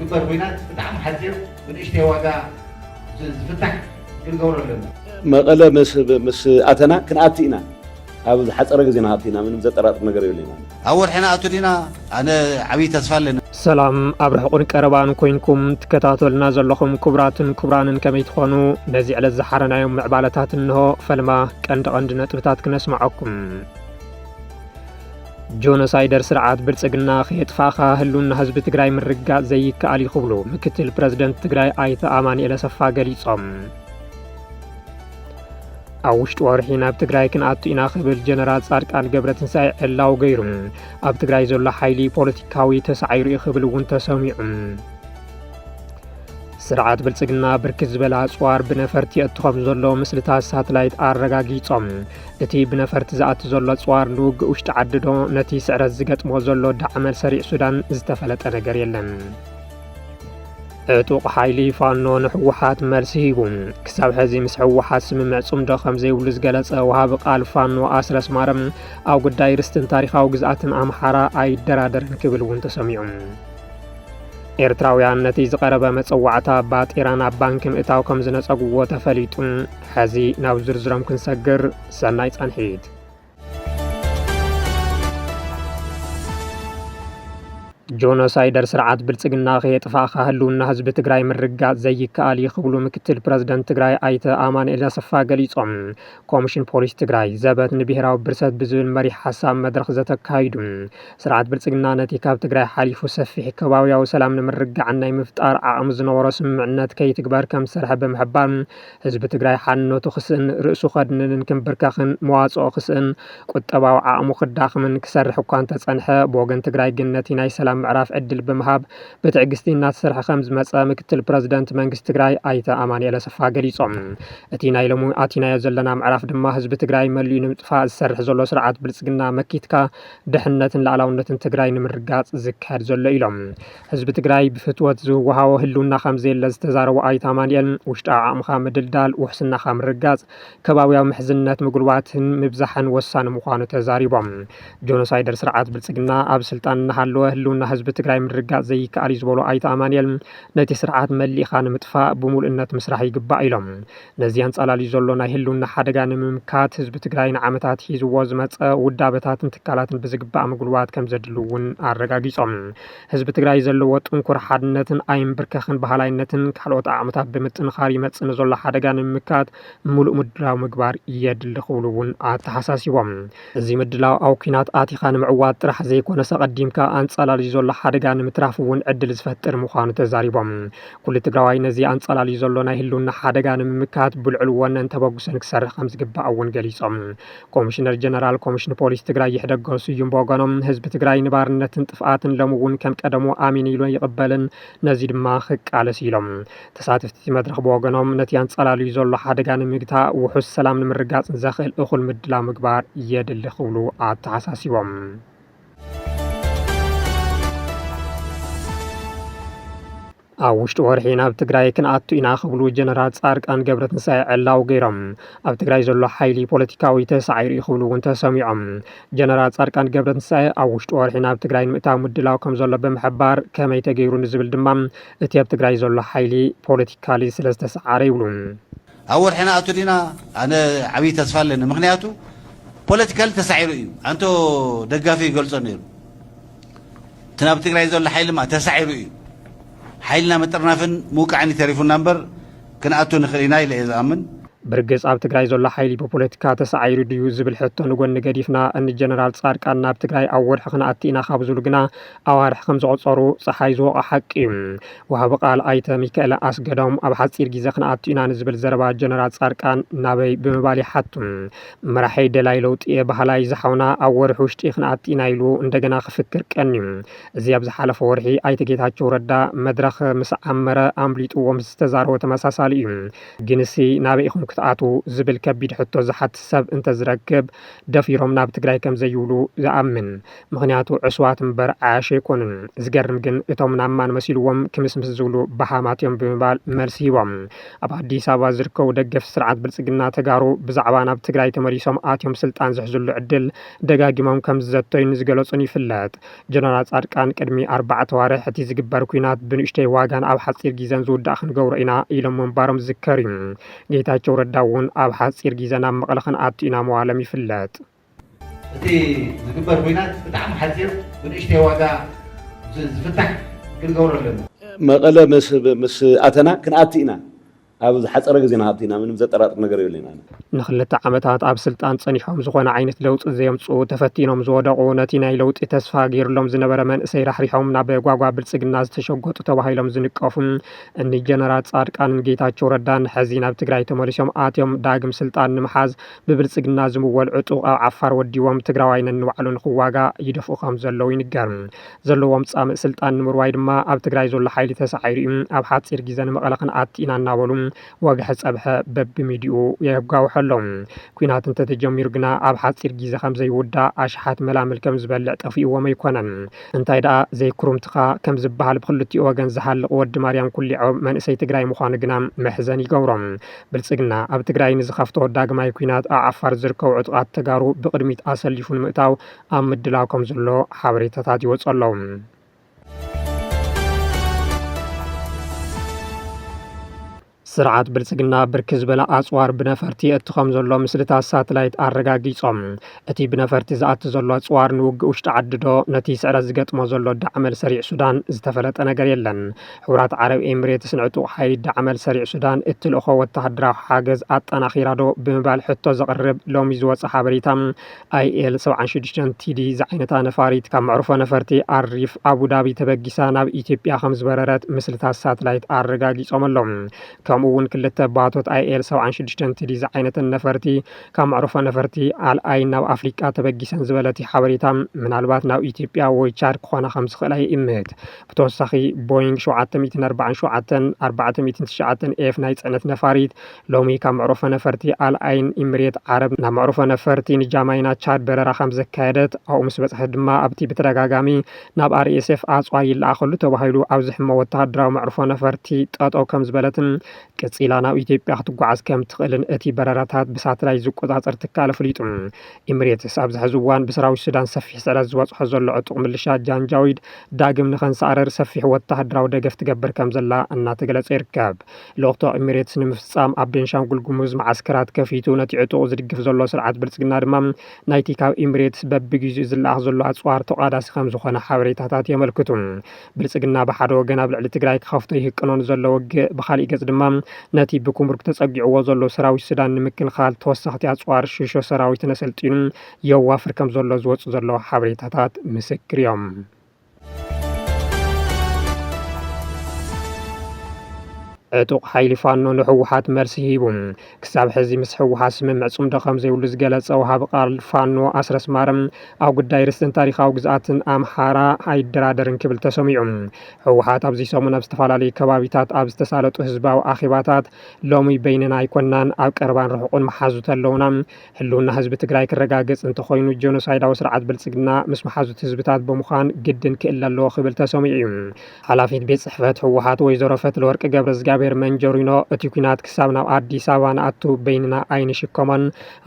ዝግበር ኮይናት ብጣዕሚ ሓፂር ብንእሽተይ ዋጋ ዝፍታሕ ክንገብሮ ኣለና መቐለ ምስ ኣተና ክንኣቲ ኢና ኣብ ሓፀረ ግዜ ናኣቲና ምንም ዘጠራጥር ነገር የለን ኣብ ወርሕና ኣቱ ዲና ኣነ ዓብይ ተስፋ ኣለኒ ሰላም ኣብ ርሑቕን ቀረባን ኮይንኩም ትከታተሉና ዘለኹም ክቡራትን ክቡራንን ከመይ ትኾኑ ነዚ ዕለት ዝሓረናዮም ምዕባለታት እንሆ ፈልማ ቀንዲ ነጥብታት ክነስማዓኩም ጆኖሳይደር ስርዓት ብልጽግና ከየጥፋእኻ ህልውና ህዝቢ ትግራይ ምርጋጽ ዘይከኣል ይኽብሉ ምክትል ፕረዚደንት ትግራይ ኣይተ ኣማኑኤል ኣሰፋ ገሊጾም ኣብ ውሽጢ ወርሒ ናብ ትግራይ ክንኣቱ ኢና ክብል ጀነራል ጻድቃን ገብረትንሳኤ ዕላው ገይሩ ኣብ ትግራይ ዘሎ ሓይሊ ፖለቲካዊ ተሳዒሩ እዩ ክብል እውን ተሰሚዑ ስርዓት ብልጽግና ብርክት ዝበላ ኣጽዋር ብነፈርቲ የእትኸም ዘሎ ምስልታት ሳተላይት ኣረጋጊጾም እቲ ብነፈርቲ ዝኣቱ ዘሎ ኣጽዋር ንውግእ ውሽጢ ዓድዶ ነቲ ስዕረት ዝገጥሞ ዘሎ ዳዕመል ሰሪዕ ሱዳን ዝተፈለጠ ነገር የለን ዕጡቕ ሓይሊ ፋኖ ንሕወሓት መልሲ ሂቡ ክሳብ ሕዚ ምስ ሕወሓት ስምምዕ ጽምዶ ከም ዘይብሉ ዝገለጸ ወሃቢ ቃል ፋኖ ኣስረስ ማረም ኣብ ጉዳይ ርስትን ታሪኻዊ ግዝኣትን ኣምሓራ ኣይደራደርን ክብል እውን ተሰሚዑ ኤርትራውያን ነቲ ዝቐረበ መፀዋዕታ ባጤራ ናብ ባንኪ ምእታው ከም ዝነፀጉዎ ተፈሊጡ ሕዚ ናብ ዝርዝሮም ክንሰግር ሰናይ ጸንሒት ጆኖሳይደር ስርዓት ብልጽግና ከየጥፋእኻ ህልውና ህዝቢ ትግራይ ምርጋጽ ዘይከኣል ይኽብሉ ምክትል ፕረዚደንት ትግራይ ኣይተ ኣማኑኤል ኣሰፋ ገሊጾም ኮሚሽን ፖሊስ ትግራይ ዘበት ንብሔራዊ ብርሰት ብዝብል መሪሕ ሓሳብ መድረኽ ዘተካይዱ ስርዓት ብልጽግና ነቲ ካብ ትግራይ ሓሊፉ ሰፊሕ ከባቢያዊ ሰላም ንምርጋዕን ናይ ምፍጣር ዓቕሚ ዝነበሮ ስምምዕነት ከይትግበር ከም ዝሰርሐ ብምሕባር ህዝቢ ትግራይ ሓንነቱ ክስእን ርእሱ ከድንንን ክንብርከኽን መዋፅኦ ክስእን ቁጠባዊ ዓቕሙ ክዳኽምን ክሰርሕ እኳ እንተጸንሐ ብወገን ትግራይ ግን ነቲ ናይ ሰላም ምዕራፍ ዕድል ብምሃብ ብትዕግስቲ እናተሰርሐ ከም ዝመፀ ምክትል ፕረዚደንት መንግስቲ ትግራይ ኣይተ ኣማኑኤል ኣሰፋ ገሊጾም እቲ ናይ ሎሚ ኣቲናዮ ዘለና ምዕራፍ ድማ ህዝቢ ትግራይ መሊኡ ንምጥፋእ ዝሰርሕ ዘሎ ስርዓት ብልጽግና መኪትካ ድሕነትን ላዕላውነትን ትግራይ ንምርጋጽ ዝካየድ ዘሎ ኢሎም ህዝቢ ትግራይ ብፍትወት ዝወሃቦ ህልውና ከም ዘየለ ዝተዛረቡ ኣይተ ኣማኑኤል ውሽጣዊ ዓቕምኻ ምድልዳል ውሕስናኻ ምርጋጽ ከባቢያዊ ምሕዝነት ምግልባትን ምብዛሕን ወሳኒ ምዃኑ ተዛሪቦም ጆኖሳይደር ስርዓት ብልጽግና ኣብ ስልጣን እናሃለወ ህልውና ህዝቢ ትግራይ ምርጋጽ ዘይከኣል ዝበሉ ኣይተ ኣማኑኤል ነቲ ስርዓት መሊእኻ ንምጥፋእ ብሙሉእነት ምስራሕ ይግባእ ኢሎም ነዚ ኣንጻላልዩ ዘሎ ናይ ህልውና ሓደጋ ንምምካት ህዝቢ ትግራይ ንዓመታት ሒዝዎ ዝመፀ ውዳበታትን ትካላትን ብዝግባእ ምግልባት ከም ዘድልዩ እውን ኣረጋጊጾም ህዝቢ ትግራይ ዘለዎ ጥንኩር ሓድነትን ኣይንብርከኽን ባህላይነትን ካልኦት ዓቕምታት ብምጥንኻር ይመጽእ ንዘሎ ሓደጋ ንምምካት ሙሉእ ምድላው ምግባር የድሊ ክብሉ እውን ኣተሓሳሲቦም እዚ ምድላው ኣብ ኩናት ኣቲኻ ንምዕዋት ጥራሕ ዘይኮነ ሰቐዲምካ ኣንጻላልዩ ዘሎ ሓደጋ ንምትራፍ እውን ዕድል ዝፈጥር ምዃኑ ተዛሪቦም ኩሉ ትግራዋይ ነዚ ኣንጻላልዩ ዘሎ ናይ ህልውና ሓደጋ ንምምካት ብልዕል ወነን ተበጉሰን ክሰርሕ ከም ዝግባእ እውን ገሊጾም ኮሚሽነር ጀነራል ኮሚሽን ፖሊስ ትግራይ ይሕደገ ስዩም በወገኖም ህዝቢ ትግራይ ንባርነትን ጥፍኣትን ሎሚ እውን ከም ቀደሞ ኣሚን ኢሉ ይቕበልን ነዚ ድማ ክቃለስ ኢሎም ተሳተፍቲ መድረኽ በወገኖም ነቲ ኣንጻላልዩ ዘሎ ሓደጋ ንምግታእ ውሑስ ሰላም ንምርጋጽን ዘኽእል እኹል ምድላው ምግባር የድሊ ክብሉ ኣተሓሳሲቦም ኣብ ውሽጢ ወርሒ ናብ ትግራይ ክንኣቱ ኢና ክብሉ ጀነራል ጻድቃን ገብረትንሳኤ ዕላው ገይሮም ኣብ ትግራይ ዘሎ ሓይሊ ፖለቲካዊ ተሳዒሩ እዩ ክብሉ እውን ተሰሚዖም ጀነራል ጻድቃን ገብረትንሳኤ ኣብ ውሽጢ ወርሒ ናብ ትግራይ ንምእታው ምድላው ከም ዘሎ ብምሕባር ከመይ ተገይሩ ንዝብል ድማ እቲ ኣብ ትግራይ ዘሎ ሓይሊ ፖለቲካሊ ስለ ዝተሰዓረ ይብሉ ኣብ ወርሕና ኣቱ ዲና ኣነ ዓብይ ተስፋ ኣለኒ ምክንያቱ ፖለቲካሊ ተሳዒሩ እዩ አንቶ ደጋፊ ይገልጾ ነይሩ እቲ ናብ ትግራይ ዘሎ ሓይሊ ማ ተሳዒሩ እዩ ሓይልና መጠርናፍን ሙቃዕን ተሪፉና እምበር ክንኣቱ ንኽእል ኢና ኢለ እየ ዝኣምን ብርግጽ ኣብ ትግራይ ዘሎ ሓይሊ ብፖለቲካ ተሳዒሩ ድዩ ዝብል ሕቶ ንጎኒ ገዲፍና እኒ ጀነራል ጻድቃን ናብ ትግራይ ኣብ ወርሒ ክንኣቱ ኢና ካብ ዝብሉ ግና ኣዋርሒ ከም ዝቆፀሩ ፀሓይ ዝወቐ ሓቂ እዩ ወሃቢ ቃል ኣይተ ሚካኤል ኣስገዶም ኣብ ሓፂር ግዜ ክንኣቱ ኢና ንዝብል ዘረባ ጀነራል ጻድቃን ናበይ ብምባል ይሓቱ መራሒ ደላይ ለውጢ ባህላይ ዝሓውና ኣብ ወርሒ ውሽጢ ክንኣቱ ኢና ኢሉ እንደገና ክፍክር ቀኒ እዚ ኣብ ዝሓለፈ ወርሒ ኣይተ ጌታቸው ረዳ መድረኽ ምስ ዓመረ ኣምሊጡ ምስ ተዛረበ ተመሳሳሊ እዩ ግንሲ ናበይ ኢኹም ክትኣትው ዝብል ከቢድ ሕቶ ዝሓትት ሰብ እንተዝረክብ ደፊሮም ናብ ትግራይ ከም ዘይብሉ ዝኣምን ምክንያቱ ዕስዋት እምበር ዓያሽ ኣይኮኑን ዝገርም ግን እቶም ናማን መሲልዎም ክምስምስ ዝብሉ ባሃማት እዮም ብምባል መልሲ ሂቦም ኣብ ኣዲስ ኣበባ ዝርከቡ ደገፍቲ ስርዓት ብልጽግና ተጋሩ ብዛዕባ ናብ ትግራይ ተመሊሶም ኣትዮም ስልጣን ዝሕዝሉ ዕድል ደጋጊሞም ከም ዝዘተዩን ዝገለጹን ይፍለጥ ጀነራል ጻድቃን ቅድሚ 4 ወርሒ እቲ ዝግበር ኩናት ብንእሽተይ ዋጋን ኣብ ሓጺር ግዜን ዝውዳእ ክንገብሮ ኢና ኢሎም ምንባሮም ዝዝከር እዩ ጌታቸው ረዳ እውን ኣብ ሓጺር ግዜ ናብ መቐለ ክንኣቱ ኢና ምባሎም ይፍለጥ እቲ ዝግበር ኩናት ብጣዕሚ ሓጺር ብንእሽተይ ዋጋ ዝፍታሕ ክንገብሮ ኣለና መቐለ ምስ ኣተና ክንኣቱ ኢና ኣብ ዝሓፀረ ግዜና ኣብቲና ምንም ዘጠራጥር ነገር የብለና ንክልተ ዓመታት ኣብ ስልጣን ጸኒሖም ዝኾነ ዓይነት ለውጢ ዘየምጽኡ ተፈቲኖም ዝወደቑ ነቲ ናይ ለውጢ ተስፋ ገይሩሎም ዝነበረ መንእሰይ ራሕሪሖም ናብ ጓጓ ብልጽግና ዝተሸጎጡ ተባሂሎም ዝንቀፉን እኒ ጀነራል ጻድቃንን ጌታቸው ረዳን ሕዚ ናብ ትግራይ ተመሊሶም ኣትዮም ዳግም ስልጣን ንምሓዝ ብብልጽግና ዝምወል ዕጡቕ ኣብ ዓፋር ወዲቦም ትግራዋይ ነንባዕሉ ንኽዋጋ ይደፍኡ ከም ዘለዉ ይንገር ዘለዎም ጻምእ ስልጣን ንምርዋይ ድማ ኣብ ትግራይ ዘሎ ሓይሊ ተሳዒሩ ኣብ ሓጺር ግዜ ንመቐለ ክንኣቱ ኢና እናበሉ ወግሕ ጸብሐ በብሚድኡ የጋውሐሎም ኩናት እንተተጀሚሩ ግና ኣብ ሓጺር ግዜ ከም ዘይውዳእ ኣሽሓት መላምል ከም ዝበልዕ ጠፊእዎም ኣይኮነን እንታይ ደኣ ዘይክሩምትኻ ከም ዝበሃል ብክልቲኡ ወገን ዝሃልቕ ወዲ ማርያም ኩሊዖ መንእሰይ ትግራይ ምዃኑ ግና መሕዘን ይገብሮም ብልጽግና ኣብ ትግራይ ንዝኸፍቶ ዳግማይ ኩናት ኣብ ዓፋር ዝርከቡ ዕጡቓት ተጋሩ ብቅድሚት ኣሰሊፉ ንምእታው ኣብ ምድላው ከም ዘሎ ሓበሬታታት ይወጹ ኣለዉ ስርዓት ብልጽግና ብርኪ ዝበለ ኣጽዋር ብነፈርቲ እቲ ከም ዘሎ ምስልታት ሳተላይት ኣረጋጊጾም እቲ ብነፈርቲ ዝኣቱ ዘሎ ኣጽዋር ንውግእ ውሽጢ ዓድዶ ነቲ ስዕረት ዝገጥሞ ዘሎ ዳዕመል ሰሪዕ ሱዳን ዝተፈለጠ ነገር የለን ሕብራት ዓረብ ኤምሬትስ ንዕጡቕ ሓይሊ ዳዕመል ሰሪዕ ሱዳን እትልእኾ ወተሃደራዊ ሓገዝ ኣጠናኺራዶ ብምባል ሕቶ ዘቕርብ ሎሚ ዝወፀ ሓበሬታ IL 76 TD ዝዓይነታ ነፋሪት ካብ መዕርፎ ነፈርቲ ኣሪፍ ኣቡዳቢ ተበጊሳ ናብ ኢትዮጵያ ከም ዝበረረት ምስልታት ሳተላይት ኣረጋጊጾም ኣሎም እውን ክልተ ባቶት IL 76 TD ዝዓይነተን ነፈርቲ ካብ መዕርፎ ነፈርቲ ኣልኣይ ናብ ኣፍሪቃ ተበጊሰን ዝበለት ሓበሬታ ምናልባት ናብ ኢትዮጵያ ወይ ቻድ ክኾና ከም ዝኽእላ ይእምት ብተወሳኺ ቦይንግ 747 409 ኤፍ ናይ ጽዕነት ነፋሪት ሎሚ ካብ መዕርፎ ነፈርቲ ኣልኣይን ኤምሬት ዓረብ ናብ መዕርፎ ነፈርቲ ንጃማይና ቻድ በረራ ከም ዘካየደት ኣብኡ ምስ በጽሐ ድማ ኣብቲ ብተደጋጋሚ ናብ RSF ኣጽዋር ይለኣኸሉ ተባሂሉ ኣብ ዝሕመ ወተሃደራዊ መዕርፎ ነፈርቲ ጠጠው ከም ዝበለትን ቅጽላ ናብ ኢትዮጵያ ክትጓዓዝ ከም ትኽእልን እቲ በረራታት ብሳተላይት ዝቆጻጸር ትካል ኣፍሊጡ ኤምሬትስ ኣብ ዝሕዚ እዋን ብሰራዊት ሱዳን ሰፊሕ ስዕረት ዝበጽሖ ዘሎ ዕጡቕ ምልሻ ጃንጃዊድ ዳግም ንኸንሳዕረር ሰፊሕ ወተሃደራዊ ደገፍ ትገብር ከም ዘላ እናተገለጸ ይርከብ ልእኽቶ ኤምሬትስ ንምፍጻም ኣብ ቤንሻንጉል ጉሙዝ ማዓስከራት ከፊቱ ነቲ ዕጡቕ ዝድግፍ ዘሎ ስርዓት ብልጽግና ድማ ናይቲ ካብ ኤምሬትስ በቢግዚኡ ዝለኣኽ ዘሎ ኣጽዋር ተቓዳሲ ከም ዝኾነ ሓበሬታታት የመልክቱ ብልጽግና ብሓደ ወገን ኣብ ልዕሊ ትግራይ ክኸፍቶ ይህቅኖን ዘሎ ውግእ ብኻሊእ ገጽ ድማ ነቲ ብኩምሩክ ተጸጊዕዎ ዘሎ ሰራዊት ሱዳን ንምክልኻል ተወሳኽቲ ኣጽዋር ሽሾ ሰራዊት ነሰልጢኑ የዋፍር ከም ዘሎ ዝወፁ ዘሎ ሓበሬታታት ምስክር እዮም ዕጡቕ ሓይሊ ፋኖ ንሕወሓት መልሲ ሂቡ ክሳብ ሕዚ ምስ ሕወሓት ስምምዕ ጽምዶ ከም ዘይብሉ ዝገለጸ ወሃቢ ቃል ፋኖ ኣስረስ ማረም ኣብ ጉዳይ ርስትን ታሪኻዊ ግዝኣትን ኣምሓራ ኣይደራደርን ክብል ተሰሚዑ ሕወሓት ኣብዚ ሰሙን ኣብ ዝተፈላለዩ ከባቢታት ኣብ ዝተሳለጡ ህዝባዊ ኣኼባታት ሎሚ በይንና ኣይኮናን ኣብ ቀረባን ርሑቕን መሓዙት ኣለውና ህልውና ህዝቢ ትግራይ ክረጋገጽ እንተኾይኑ ጀኖሳይዳዊ ስርዓት ብልጽግና ምስ መሓዙት ህዝብታት ብምዃን ግድን ክእል ኣለዎ ክብል ተሰሚዑ እዩ ሓላፊት ቤት ጽሕፈት ሕወሓት ወይዘሮ ፈትለወርቂ ገብረ እግዚአብሔር መንጀሪኖ እቲ ኩናት ክሳብ ናብ አዲስ አበባ ንኣቱ በይንና ኣይንሽከሞን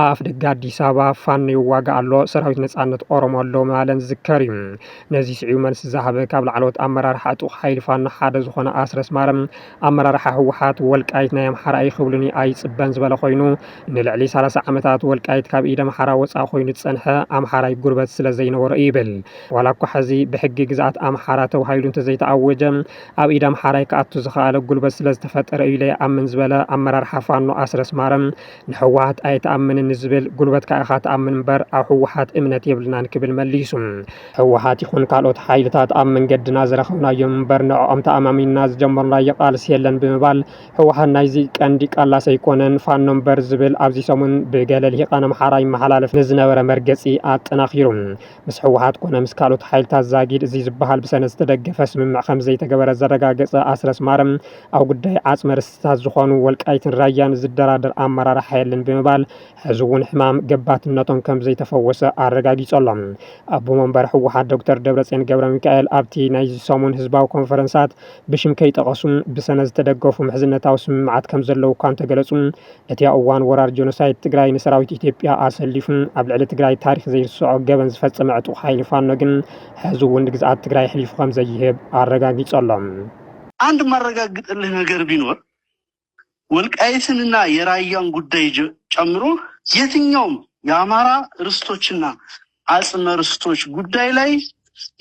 ኣብ ደጋ አዲስ አበባ ፋኖ ይዋጋ ኣሎ ሰራዊት ነጻነት ኦሮሞ ኣሎ ማለን ዝዝከር እዩ ነዚ ስዒው መልሲ ዝሃበ ካብ ላዕለዎት ኣመራርሓ ዕጡቕ ሓይሊ ፋኖ ሓደ ዝኾነ ኣስረስ ማረም ኣመራርሓ ሕወሓት ወልቃይት ናይ ኣምሓራ ይኽብሉኒ ኣይጽበን ዝበለ ኮይኑ ንልዕሊ 30 ዓመታት ወልቃይት ካብ ኢድ ኣምሓራ ወፃእ ኮይኑ ዝጸንሐ ኣምሓራይ ጉርበት ስለ ዘይነበረ ይብል ዋላ እኳ ሕዚ ብሕጊ ግዝኣት ኣምሓራ ተባሂሉ እንተዘይተኣወጀ ኣብ ኢድ ኣምሓራይ ከኣቱ ዝኽኣለ ጉልበት ስለ ዝተፈጠረ እዩ ለይኣምን ዝበለ ኣመራርሓ ፋኖ ኣስረስ ማረም ንሕወሓት ኣይተኣምንን ዝብል ጉልበት ካኢኻ ተኣምን እምበር ኣብ ሕወሓት እምነት የብልናን ክብል መሊሱ ሕወሓት ይኹን ካልኦት ሓይልታት ኣብ መንገድና ዝረኸብናዮም እምበር ንዕኦም ተኣማሚንና ዝጀመርናዮ ቃልሲ የለን ብምባል ሕወሓት ናይዚ ቀንዲ ቃላስ ኣይኮነን ፋኖ እምበር ዝብል ኣብዚ ሰሙን ብገለ ልሂቃን ኣምሓራ ይመሓላለፍ ንዝነበረ መርገፂ ኣጠናኺሩ ምስ ሕወሓት ኮነ ምስ ካልኦት ሓይልታት ዛጊድ እዚ ዝበሃል ብሰነድ ዝተደገፈ ስምምዕ ከም ዘይተገበረ ዘረጋገፀ ኣስረስ ማረም ኣብ ጉዳይ ጉዳይ ዓጽመ ርስታት ዝኾኑ ወልቃይትን ራያን ዝደራደር ኣመራርሓ የለን ብምባል ሕዚ እውን ሕማም ገባትነቶም ከም ዘይተፈወሰ ኣረጋጊጾሎም ኣቦ መንበር ህወሓት ዶክተር ደብረጽዮን ገብረ ሚካኤል ኣብቲ ናይ ሰሙን ህዝባዊ ኮንፈረንሳት ብሽም ከይጠቐሱን ብሰነ ዝተደገፉ ምሕዝነታዊ ስምምዓት ከም ዘለዉ እኳ እንተገለጹ እቲ እዋን ወራር ጆኖሳይድ ትግራይ ንሰራዊት ኢትዮጵያ ኣሰሊፉን ኣብ ልዕሊ ትግራይ ታሪክ ዘይርስዖ ገበን ዝፈጸመ ዕጡቕ ሓይሊ ፋኖ ግን ሕዚ እውን ግዝኣት ትግራይ ሕሊፉ ከም ዘይህብ አረጋግጦሎም አንድ ማረጋግጥልህ ነገር ቢኖር ወልቃይትንና የራያን ጉዳይ ጨምሮ የትኛውም የአማራ ርስቶችና አጽመ ርስቶች ጉዳይ ላይ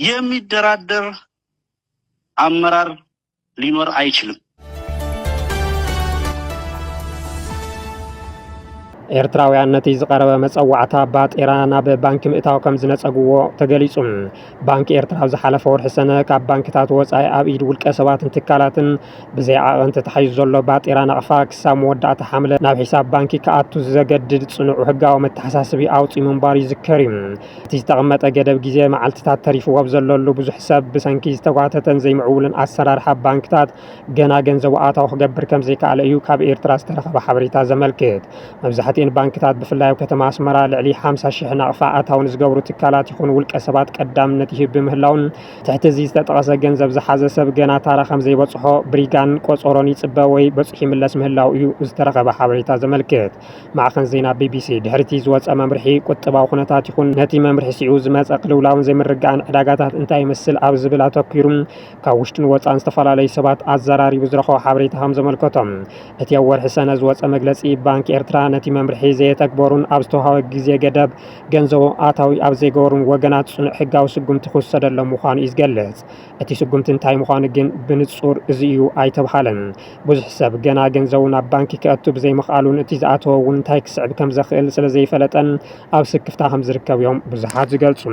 የሚደራደር አመራር ሊኖር አይችልም። ኤርትራውያን ነቲ ዝቀረበ መፀዋዕታ ባጤራ ናብ ባንኪ ምእታው ከም ዝነፀግዎ ተገሊጹ ባንኪ ኤርትራ ዝሓለፈ ወርሒ ሰነ ካብ ባንክታት ወፃኢ ኣብ ኢድ ውልቀ ሰባትን ትካላትን ብዘይ ዓቐንቲ ተሓይዙ ዘሎ ባጤራ ነቕፋ ክሳብ መወዳእታ ሓምለ ናብ ሒሳብ ባንኪ ከኣቱ ዘገድድ ጽኑዕ ሕጋዊ መተሓሳስቢ ኣውፂኡ ምንባር ይዝከር እዩ። እቲ ዝተቐመጠ ገደብ ግዜ መዓልትታት ተሪፍዎ ዘለሉ ብዙሕ ሰብ ብሰንኪ ዝተጓተተን ዘይምዕውልን ኣሰራርሓ ባንክታት ገና ገንዘቡ ኣታዊ ክገብር ከም ዘይከኣለ እዩ ካብ ኤርትራ ዝተረኸበ ሓበሬታ ዘመልክት። መብዛሕትአን ባንክታት ብፍላይ ኣብ ከተማ ኣስመራ ልዕሊ 50,000 ናቕፋ ኣታውን ዝገብሩ ትካላት ይኹን ውልቀ ሰባት ቀዳምነት ይህብ ብምህላውን ትሕቲ እዚ ዝተጠቐሰ ገንዘብ ዝሓዘ ሰብ ገና ታራ ከም ዘይበፅሖ ብሪጋን ቆፀሮን ይፅበ ወይ በፅሒ ይምለስ ምህላው እዩ ዝተረኸበ ሓበሬታ ዘመልክት። ማዕኸን ዜና ቢቢሲ ድሕርቲ ዝወፀ መምርሒ ቁጥባዊ ኩነታት ይኹን ነቲ መምርሒ ሲዑ ዝመፀ ቅልውላውን ዘይምርግጋእን ዕዳጋታት እንታይ ይመስል ኣብ ዝብል ኣተኪሩ ካብ ውሽጥን ወፃን ዝተፈላለዩ ሰባት ኣዘራሪቡ ዝረኸቦ ሓበሬታ ከም ዘመልከቶም እቲ ኣብ ወርሒ ሰነ ዝወፀ መግለፂ ባንኪ ኤርትራ ነቲ መምርሒ ዘይተግበሩን ኣብ ዝተዋሃበ ግዜ ገደብ ገንዘቡ ኣታዊ ኣብ ዘይገበሩን ወገናት ጽኑዕ ሕጋዊ ስጉምቲ ክውሰደሎም ምዃኑ እዩ ዝገልጽ። እቲ ስጉምቲ እንታይ ምዃኑ ግን ብንጹር እዚ እዩ ኣይተባሃለን። ብዙሕ ሰብ ገና ገንዘቡ ናብ ባንኪ ክኣቱ ብዘይምኽኣሉን እቲ ዝኣተወ እውን እንታይ ክስዕብ ከም ዘኽእል ስለ ዘይፈለጠን ኣብ ስክፍታ ከም ዝርከብ እዮም ብዙሓት ዝገልጹ።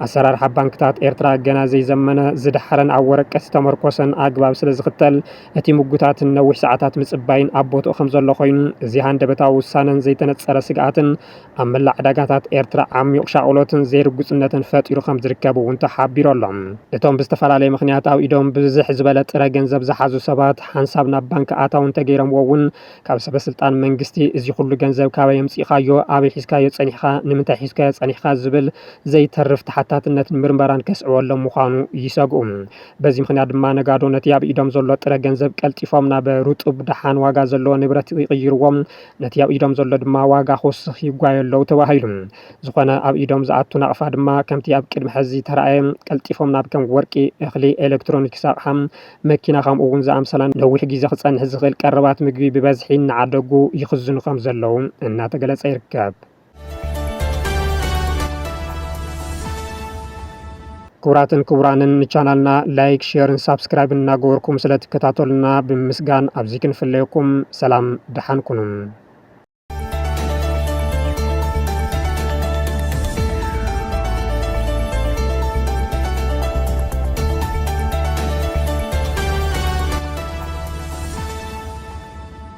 ኣሰራርሓ ባንክታት ኤርትራ ገና ዘይዘመነ ዝድሓረን ኣብ ወረቀት ዝተመርኮሰን ኣግባብ ስለ ዝኽተል እቲ ምጉታትን ነዊሕ ሰዓታት ምጽባይን ኣብ ቦትኡ ከም ዘሎ ኮይኑ እዚ ሃንደበታዊ ውሳነን ዘይተነፀረ ስግኣትን ኣብ መላእ ዕዳጋታት ኤርትራ ዓሚቕ ሻቅሎትን ዘይርጉፅነትን ፈጢሩ ከም ዝርከብ እውን ተሓቢሮሎም። እቶም ብዝተፈላለየ ምክንያት ኣብ ኢዶም ብዝሕ ዝበለ ጥረ ገንዘብ ዝሓዙ ሰባት ሓንሳብ ናብ ባንኪ ኣታውን ተገይረምዎ እውን ካብ ሰበስልጣን መንግስቲ እዚ ኩሉ ገንዘብ ካበይ የምፂእኻዮ ኣበይ ሒዝካዮ ፀኒሕካ ንምንታይ ሒዝካዮ ፀኒሕካ ዝብል ዘይተርፍ ተሓታትነትን ምርመራን ከስዕበሎም ምዃኑ ይሰግኡ። በዚ ምክንያት ድማ ነጋዶ ነቲ ኣብ ኢዶም ዘሎ ጥረ ገንዘብ ቀልጢፎም ናብ ሩጡብ ድሓን ዋጋ ዘለዎ ንብረት ይቕይርዎም ነቲ ኣብ ኢዶም ዘሎ ድማ ዋጋ ክውስኽ ይጓየለው ተባሂሉ ዝኾነ ኣብ ኢዶም ዝኣቱ ናቕፋ ድማ ከምቲ ኣብ ቅድሚ ሕዚ ተረኣየ ቀልጢፎም ናብ ከም ወርቂ እኽሊ ኤሌክትሮኒክስ ኣቕሓ መኪና ከምኡ እውን ዝኣምሰላን ነዊሕ ግዜ ክፀንሕ ዝኽእል ቀረባት ምግቢ ብበዝሒ እናዓደጉ ይኽዝኑ ከም ዘለዉ እናተገለጸ ይርከብ። ክቡራትን ክቡራንን ንቻናልና ላይክ ሼርን ሳብስክራይብ እናገበርኩም ስለትከታተሉና ብምስጋን ኣብዚ ክንፍለየኩም ሰላም ድሓን ኩኑ።